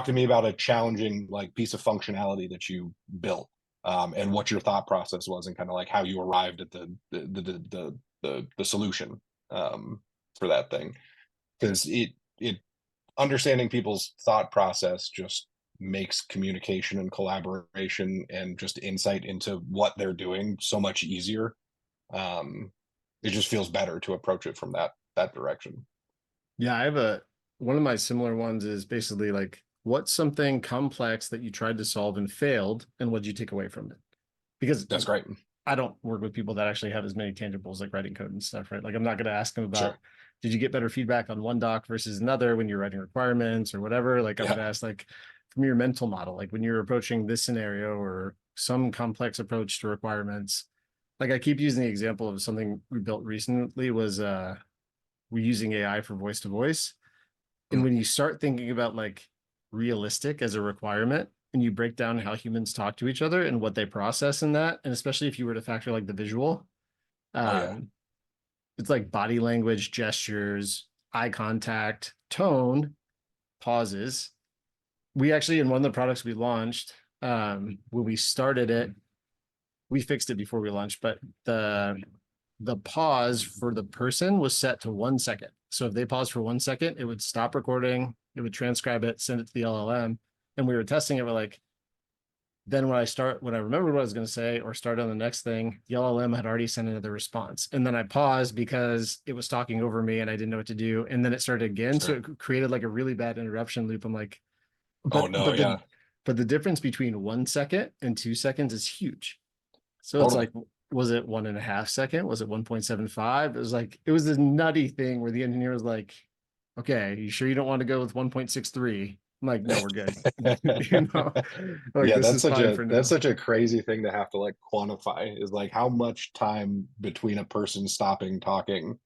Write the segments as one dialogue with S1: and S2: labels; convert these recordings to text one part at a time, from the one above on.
S1: talk to me about a challenging like piece of functionality that you built, and what your thought process was, and kind of like how you arrived at the solution, for that thing. Because it understanding people's thought process just makes communication and collaboration and just insight into what they're doing so much easier. It just feels better to approach it from that direction.
S2: Yeah, I have a one of my similar ones is basically like, what's something complex that you tried to solve and failed, and what did you take away from it? Because
S1: That's great.
S2: I don't work with people that actually have as many tangibles like writing code and stuff, right? Like I'm not going to ask them about,
S1: Sure.
S2: did you get better feedback on one doc versus another when you're writing requirements or whatever? Like I'm going to
S1: Yeah.
S2: ask like from your mental model, like when you're approaching this scenario or some complex approach to requirements. Like I keep using the example of something we built recently was we're using AI for voice to voice. And
S1: Mm.
S2: when you start thinking about like realistic as a requirement and you break down how humans talk to each other and what they process in that, and especially if you were to factor like the visual,
S1: Oh yeah.
S2: um, it's like body language, gestures, eye contact, tone, pauses. We actually, in one of the products we launched, when we started it, we fixed it before we launched, but the pause for the person was set to 1 second. So if they paused for 1 second, it would stop recording, it would transcribe it, send it to the LLM. And we were testing it. We're like, then when I remembered what I was going to say or start on the next thing, the LLM had already sent another response. And then I paused because it was talking over me and I didn't know what to do. And then it started again. So
S1: Sure.
S2: it created like a really bad interruption loop. I'm like,
S1: Oh
S2: but
S1: no.
S2: but the
S1: Yeah.
S2: but the difference between 1 second and 2 seconds is huge. So it's
S1: Totally.
S2: like, was it 1.5 second? Was it 1.75? It was like, it was this nutty thing where the engineer was like, okay, you sure you don't want to go with 1.63? I'm like, no, we're good. You know, like
S1: Yeah,
S2: this
S1: that's
S2: is
S1: such
S2: fine
S1: a
S2: for
S1: that's
S2: now.
S1: such a crazy thing to have to like quantify, is like how much time between a person stopping talking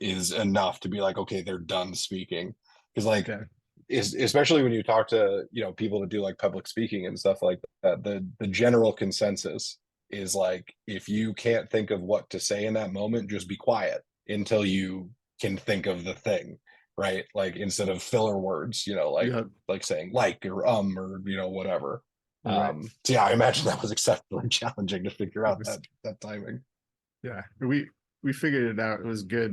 S1: is enough to be like, okay, they're done speaking. Because like,
S2: Yeah.
S1: especially when you talk to, people that do like public speaking and stuff like that, the general consensus is like, if you can't think of what to say in that moment, just be quiet until you can think of the thing, right? Like instead of filler words,
S2: Yeah.
S1: like saying like or or whatever.
S2: Right.
S1: So yeah, I imagine that was exceptionally challenging to figure
S2: It
S1: out
S2: was,
S1: that timing.
S2: yeah. We figured it out. It was good.